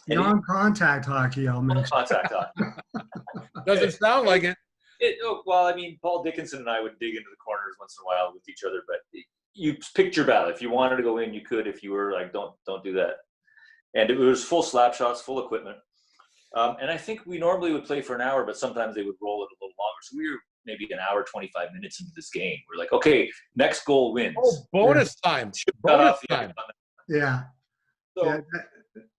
Non-contact hockey, I'll mention. Non-contact hockey. Doesn't sound like it. Well, I mean, Paul Dickinson and I would dig into the corners once in a while with each other, but you picked your battle. If you wanted to go in, you could. If you were like, don't do that. And it was full slap shots, full equipment. And I think we normally would play for an hour, but sometimes they would roll it a little longer. So we were maybe an hour, 25 minutes into this game. We're like, okay, next goal wins. Oh, bonus time. Bonus time. Yeah. So,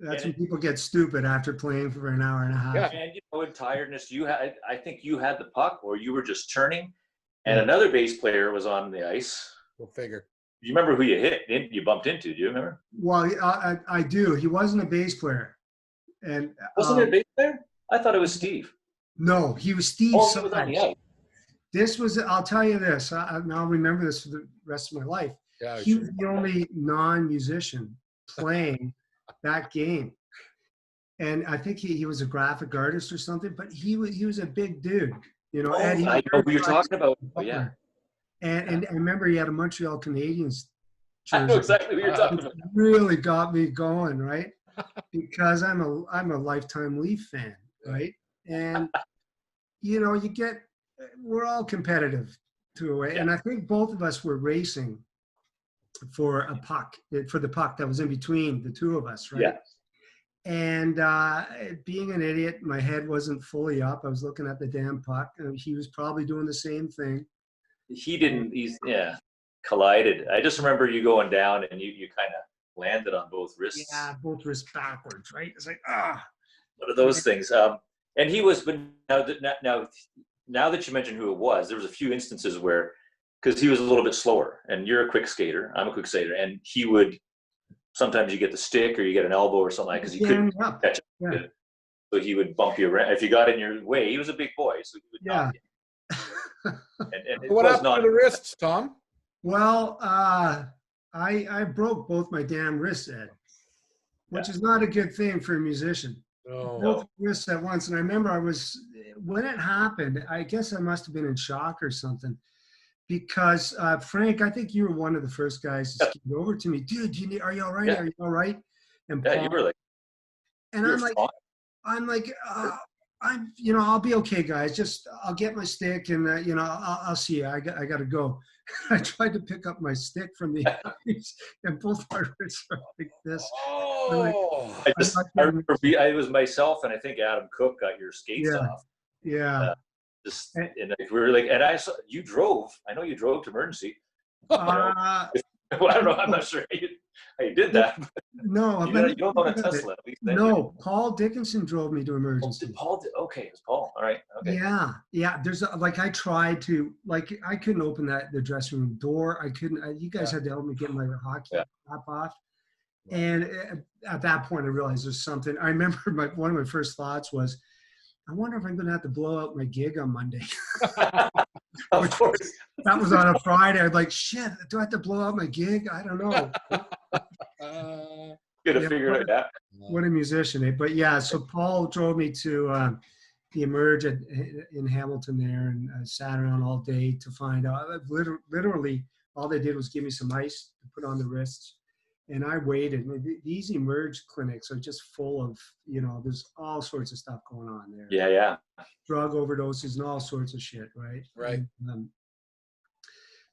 that's when people get stupid after playing for an hour and a half. Yeah. And in tiredness, I think you had the puck, or you were just turning, and another bass player was on the ice. Go figure. You remember who you bumped into? Do you remember? Well, I do. He wasn't a bass player. And Wasn't it a bass player? I thought it was Steve. No, he was Steve. Oh, he was on the ice. This was, I'll tell you this, I'll remember this for the rest of my life. Yeah, He was the only non-musician playing that game. And I think he was a graphic artist or something, but he was a big dude. I know who you're talking about. Oh, yeah. And I remember he had a Montreal Canadiens jersey. I know exactly what you're talking about. Really got me going, right? Because I'm a lifetime Leaf fan, right? And we're all competitive to a way, and I think both of us were racing for the puck that was in between the two of us, right? Yeah. And being an idiot, my head wasn't fully up. I was looking at the damn puck, and he was probably doing the same thing. He's collided. I just remember you going down and you kind of landed on both wrists. Yeah, both wrists backwards, right? It's like, One of those things. And he was, but now that you mentioned who it was, there was a few instances where, because he was a little bit slower, and you're a quick skater, I'm a quick skater, and he would, sometimes you get the stick or you get an elbow or something like that, because he couldn't catch it. Yeah. So he would bump you around. If you got in your way, he was a big boy, so he would knock you. And what happened to the wrists, Tom? Well, I broke both my damn wrists, Ed, which is not a good thing for a musician. Both wrists at once. And I remember when it happened, I guess I must have been in shock or something, because Frank, I think you were one of the first guys to skate over to me. Dude, are you all right? Are you all right? And Paul, you were like, and I'm like, I'll be okay, guys. Just I'll get my stick and I'll see you. I got to go. I tried to pick up my stick from the ice, and both my wrists are like this. Oh, I remember it was myself, and I think Adam Cook got your skates off. Yeah. And we were like, and I saw you drove. I know you drove to emergency. I don't know. I'm not sure how you did that. No, you don't own a Tesla. At least no, Paul Dickinson drove me to emergency. Okay, it was Paul. All right. Okay. Yeah. There's I tried to, I couldn't open the dressing room door. I couldn't. You guys had to help me get my hockey cap off. And at that point, I realized there's something. I remember one of my first thoughts was, I wonder if I'm going to have to blow out my gig on Monday. Of course. That was on a Friday. I was like, shit, do I have to blow out my gig? I don't know. Gotta Yeah, figure it out. What a musician. But yeah, so Paul drove me to the Emerge in Hamilton there, and I sat around all day to find out. Literally, all they did was give me some ice to put on the wrists. And I waited. These Emerge clinics are just full of, there's all sorts of stuff going on there. Yeah. Drug overdoses and all sorts of shit, right? Right. And,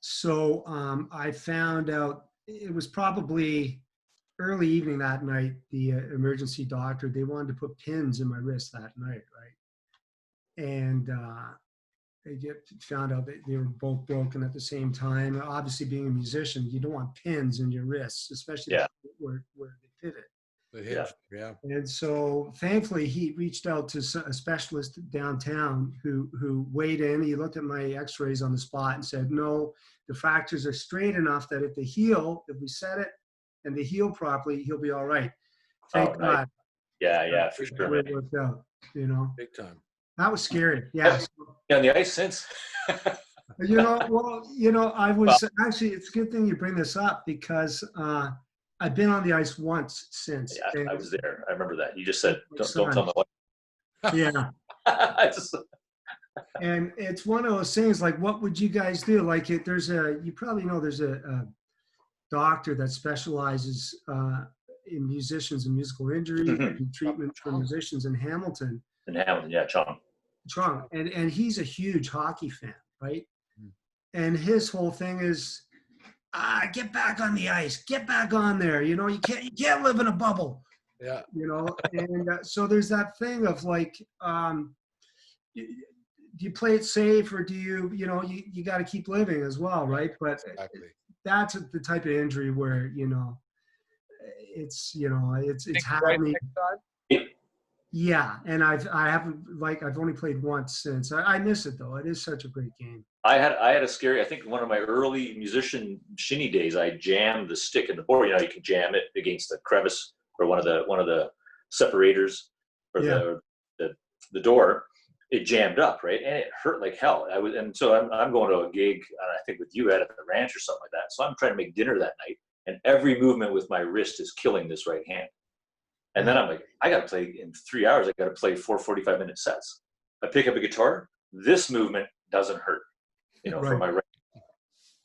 so I found out it was probably early evening that night, the emergency doctor, they wanted to put pins in my wrist that night, right? And they found out that they were both broken at the same time. Obviously, being a musician, you don't want pins in your wrists, especially where they fit it. Yeah. And so, thankfully, he reached out to a specialist downtown who weighed in. He looked at my X-rays on the spot and said, "No, the fractures are straight enough that if they heal, if we set it and they heal properly, he'll be all right." Thank God. Nice. Yeah, for sure. It worked out, Big time. That was scary. Yeah. On the ice since. I was actually, it's a good thing you bring this up because I've been on the ice once since. Yeah, I was there. I remember that. You just said, don't tell my wife. Yeah. And it's one of those things, like, what would you guys do? Like, you probably know there's a doctor that specializes in musicians and musical injury and treatment for musicians in Hamilton. Yeah, Chong. And he's a huge hockey fan, right? And his whole thing is, get back on the ice, get back on there. You can't live in a bubble. Yeah. And so there's that thing of like, do you play it safe, or do you got to keep living as well, right? But exactly. That's the type of injury where it's happening. Yeah, and I've only played once since. I miss it though. It is such a great game. I had a scary. I think one of my early musician shinny days, I jammed the stick in the board. You can jam it against the crevice or one of the separators or the door. It jammed up, right, and it hurt like hell. So I'm going to a gig, I think with you, Ed, at the ranch or something like that. So I'm trying to make dinner that night, and every movement with my wrist is killing this right hand. And then I'm like, I got to play in 3 hours. I got to play 4 45-minute sets. I pick up a guitar. This movement doesn't hurt, for my right.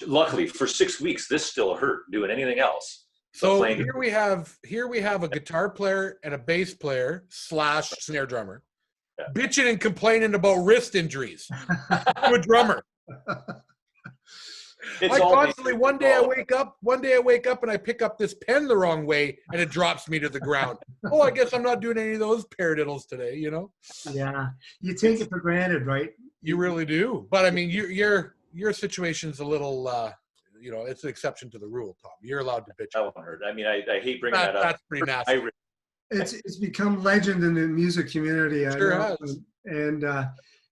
Luckily, for 6 weeks, this still hurt doing anything else. So here we have a guitar player and a bass player / snare drummer bitching and complaining about wrist injuries to a drummer. I constantly, one day I wake up and I pick up this pen the wrong way and it drops me to the ground. Oh, I guess I'm not doing any of those paradiddles today, Yeah, you take it for granted, right? You really do. But I mean, your situation's a little, it's an exception to the rule, Tom. You're allowed to bitch. That won't hurt. I mean, I hate bringing that up. That's pretty nasty. It's become legend in the music community. Sure has. And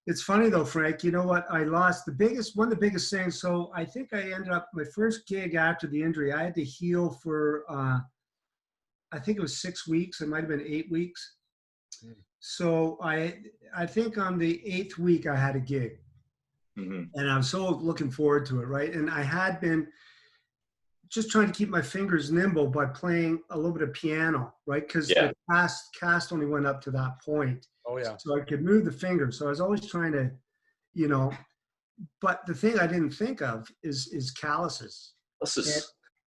it's funny though, Frank, you know what? I lost one of the biggest things. So I think I ended up, my first gig after the injury, I had to heal for, I think it was 6 weeks. It might've been 8 weeks. So I think on the 8th week I had a gig. And I was so looking forward to it, right? And I had been just trying to keep my fingers nimble by playing a little bit of piano, right? Because the cast only went up to that point. Oh, yeah. So I could move the fingers. So I was always trying to, but the thing I didn't think of is calluses.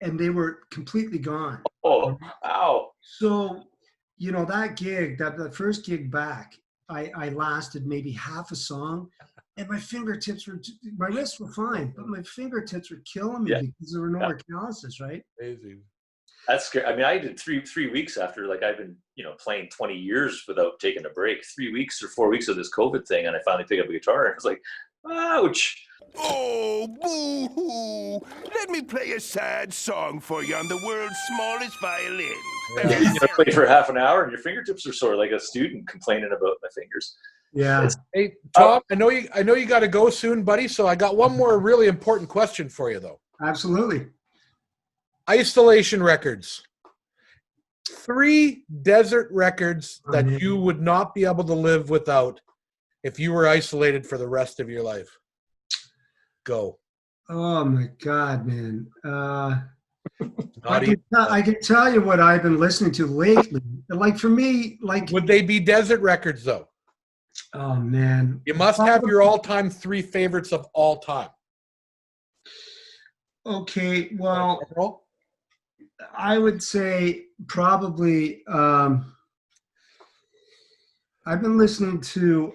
And they were completely gone. Oh, wow. So, that gig, the first gig back, I lasted maybe half a song. And my wrists were fine, but my fingertips were killing me because there were no more calluses, right? Amazing. That's scary. I mean, I did three weeks after, like, I've been, playing 20 years without taking a break. 3 weeks or 4 weeks of this COVID thing, and I finally picked up a guitar, and I was like, ouch. Oh, boo-hoo. Let me play a sad song for you on the world's smallest violin. You play for half an hour, and your fingertips are sore, like a student complaining about my fingers. Yeah. Hey, Tom, I know you got to go soon, buddy. So I got one more really important question for you, though. Absolutely. Isolation records. 3 desert records that you would not be able to live without. If you were isolated for the rest of your life, go. Oh my God, man. Not even, I can tell you what I've been listening to lately. Like for me, like, would they be desert records though? oh man. You must have your all-time 3 favorites of all time. Okay, well, I would say probably I've been listening to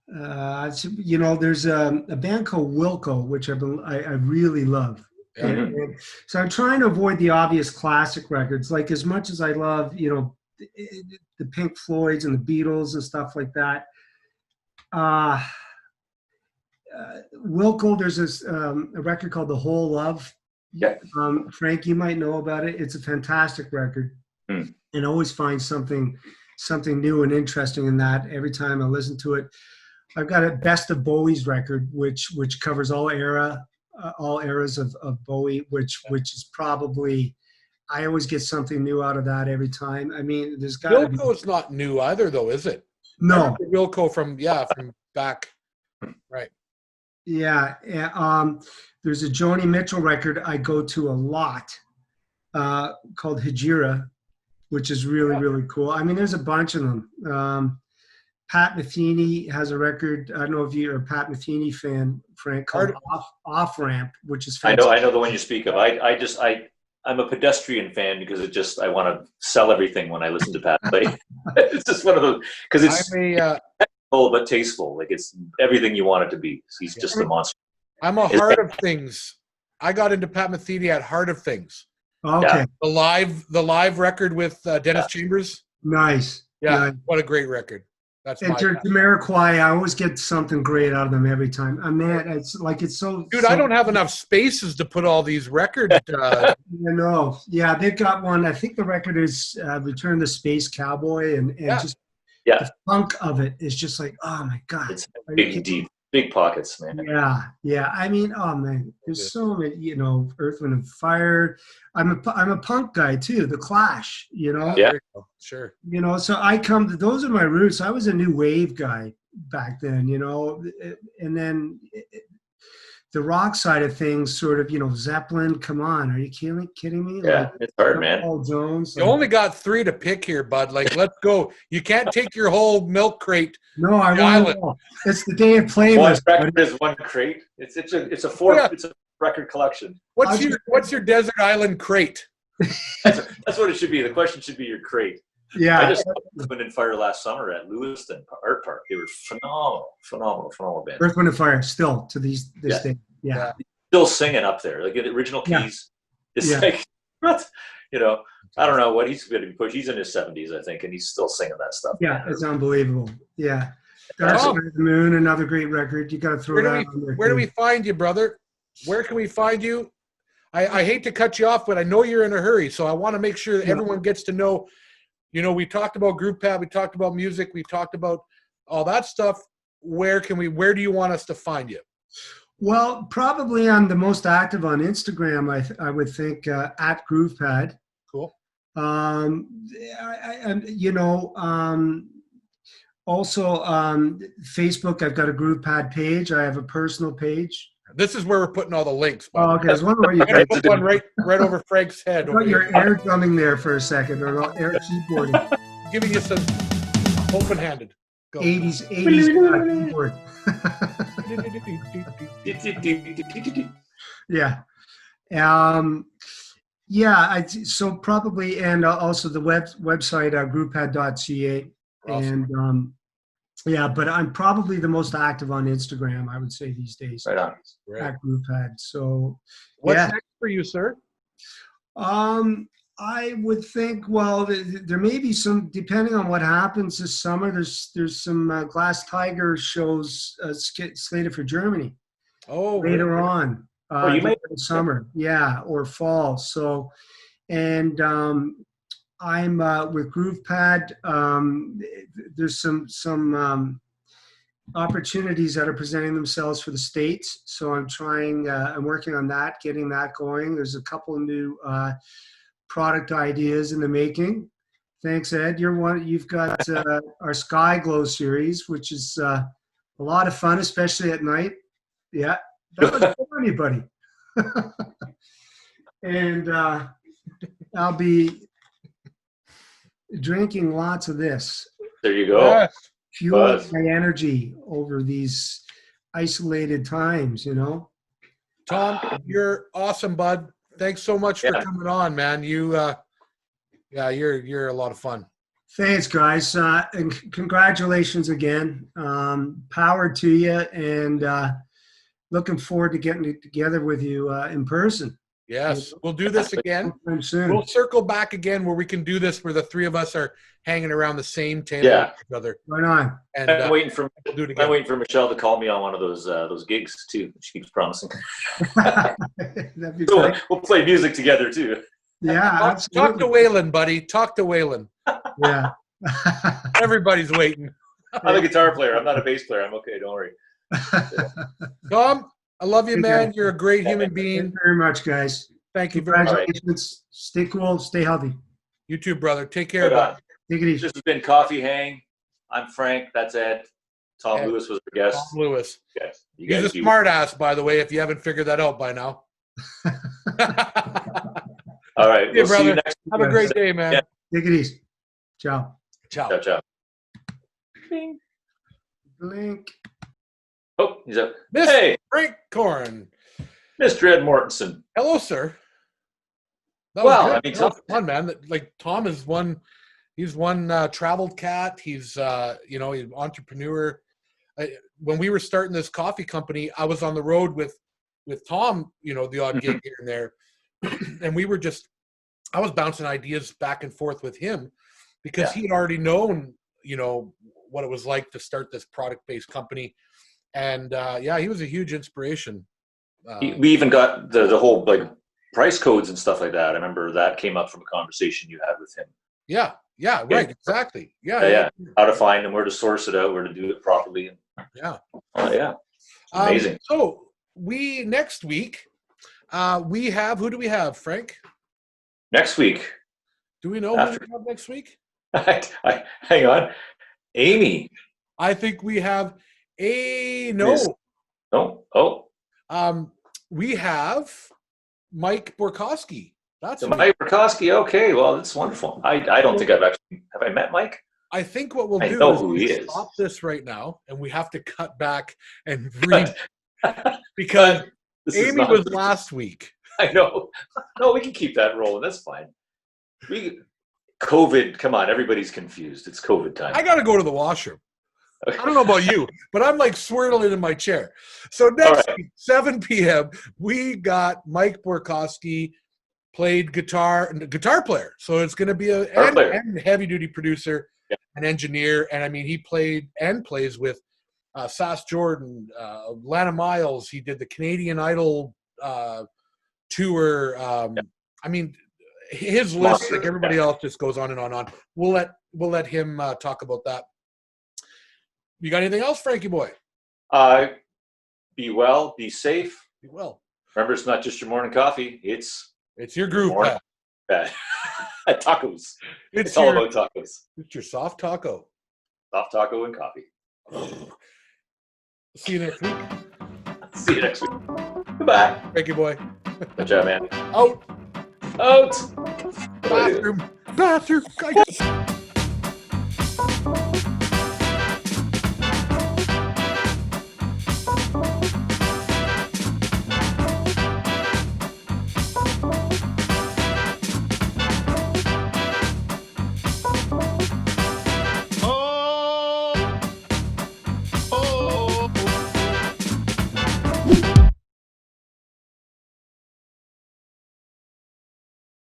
there's a band called Wilco, which I really love. Yeah. And so I'm trying to avoid the obvious classic records, like as much as I love, the Pink Floyds and the Beatles and stuff like that. Wilco, there's a record called The Whole Love. Yeah. Frank, you might know about it. It's a fantastic record, and always find something new and interesting in that every time I listen to it. I've got a Best of Bowie's record, which covers all eras of Bowie, which is probably, I always get something new out of that every time. I mean, there's got to be. Wilco is not new either, though, is it? No. Wilco from back, right? Yeah. There's a Joni Mitchell record I go to a lot called Hijira, which is really, really cool. I mean, there's a bunch of them. Pat Metheny has a record. I don't know if you're a Pat Metheny fan, Frank, called Off Ramp, which is fantastic. I know the one you speak of. I'm a pedestrian fan because I want to sell everything when I listen to Pat play. It's just one of those, because it's technical but tasteful. Like, it's everything you want it to be. He's just a monster. I'm a Heart of Things. I got into Pat Metheny at Heart of Things. Okay. Yeah. The live record with Dennis Chambers. Nice. Yeah, nice. What a great record. That's and Jamiroquai, I always get something great out of them every time. I mean, it's so. Dude, I don't have enough spaces to put all these records. No, yeah, they've got one. I think the record is "Return to Space Cowboy," and just the funk of it is just like, oh my God, it's big pockets, man. Yeah. I mean, oh man, there's so many. Earth, Wind, and Fire. I'm a punk guy too. The Clash. Yeah. Sure. So those are my roots. I was a new wave guy back then. And then the rock side of things, sort of, Zeppelin. Come on, are you kidding me? Yeah, it's hard, man. Paul Jones. You only got 3 to pick here, bud. Like, let's go. You can't take your whole milk crate. No, I won't. It's the day of playlist. One record is one crate. It's a record collection. What's your desert island crate? That's what it should be. The question should be your crate. Yeah. I just saw Earth, Wind, and Fire last summer at Lewiston Art Park. They were phenomenal band. Earth, Wind, and Fire still to this day. Yeah. Still singing up there. Like, the original keys. It's like, what? I don't know what he's going to be pushed. He's in his 70s, I think, and he's still singing that stuff. Yeah, it's unbelievable. Yeah. Dark Side of the Moon, another great record. You got to throw that on there. Where do we find you, brother? Where can we find you? I hate to cut you off, but I know you're in a hurry, so I want to make sure that everyone gets to know. We talked about Group Pad, we talked about music, we talked about all that stuff. Where do you want us to find you? Well, probably I'm the most active on Instagram, I would think, at Groove Pad. Cool. Also, Facebook, I've got a Groove Pad page. I have a personal page. This is where we're putting all the links. Oh, okay. I was wondering what you guys put one right over Frank's head. I thought you were air drumming there for a second, or air keyboarding. Giving you some open-handed. Go. 80s keyboard. Yeah. So probably, and also the website grouppad.ca. Awesome. And but I'm probably the most active on Instagram, I would say, these days. Right on. At GroupPad. So what's next for you, sir? I would think, well, there may be some, depending on what happens this summer, there's some Glass Tiger shows slated for Germany. Oh, later on. You may summer, or fall. So, and I'm with GroovePad. There's some opportunities that are presenting themselves for the States. So I'm working on that, getting that going. There's a couple of new product ideas in the making. Thanks, Ed. You've got our Sky Glow series, which is a lot of fun, especially at night. Yeah, that was for anybody. And I'll be drinking lots of this, There you go. Yes. fueling Buzz. my energy over these isolated times. Tom, you're awesome, bud. Thanks so much for Yeah. coming on, man. You're a lot of fun. Thanks, guys, and congratulations again. Power to you, and looking forward to getting together with you in person Yes, we'll do this again. sometime soon. We'll circle back again where we can do this where the three of us are hanging around the same table Yeah. with each other. Right on. And I'm waiting for we'll do it I'm again. waiting for Michelle to call me on one of those gigs too. She keeps promising. That'd be So great. we'll play music together too. Yeah, Talk to absolutely. Waylon, buddy. Talk to Waylon. Yeah. Everybody's waiting. I'm a guitar player. I'm not a bass player. I'm okay. Don't worry. Tom, I love you, Hey, man. guys. You're a great human Thank being. you very much, guys. Thank you very much. Congratulations. Stay cool. Stay healthy. You too, brother. Take care, Right bud. on. Take it easy. This has been Coffee Hang. I'm Frank. That's Ed. Tom Ed. Lewis was our guest. Tom Lewis. Yes. You He's a guys do. smart ass, by the way, if you haven't figured that out by now. All right. Hey, We'll see you brother. next Have a great day, man. Yeah. Take it easy. Ciao. Ciao. Ciao, ciao. Blink. Oh, he's up. Mr. Hey, Frank Corn. Mr. Ed Mortensen. Hello, sir. That Well, good. I mean, That was fun, man. Like Tom is one. He's one traveled cat. He's he's an entrepreneur. When we were starting this coffee company, I was on the road with Tom. The odd gig here and there, and I was bouncing ideas back and forth with him because he had already known what it was like to start this product-based company, and he was a huge inspiration. We even got the whole like price codes and stuff like that. I remember that came up from a conversation you had with him. Yeah, right, exactly. Yeah. How to find them, where to source it out, where to do it properly. Yeah. Oh, yeah. Amazing. So next week, we have, who do we have, Frank? Next week. Do we know who we have next week? Hang on. Amy. I think we have we have Mike Borkowski. That's So Mike Burkowski. Okay, well, that's wonderful. I don't think have I met Mike? I think what we'll I do know is who we he is. stop this right now, and we have to cut back and read because This is Amy not- was last week. I know. No, we can keep that rolling. That's fine. COVID, come on, everybody's confused. It's COVID time. I got to go to the washroom. I don't know about you, but I'm like swirling in my chair. So next week, 7 p.m., we got Mike Borkowski, played guitar player. So it's going to be and heavy duty producer, an engineer. And I mean, he played and plays with Sass Jordan, Lana Miles. He did the Canadian Idol tour. I mean, his list, like everybody else, just goes on and on and on. We'll let him talk about that. You got anything else, Frankie boy? Be well, be safe. Be well. Remember, it's not just your morning coffee. It's your groove pad. Tacos. It's all about tacos. It's your soft taco. Soft taco and coffee. See you next week. See you next week. Goodbye. Frankie boy. Good job, man. Out. Out. Bathroom.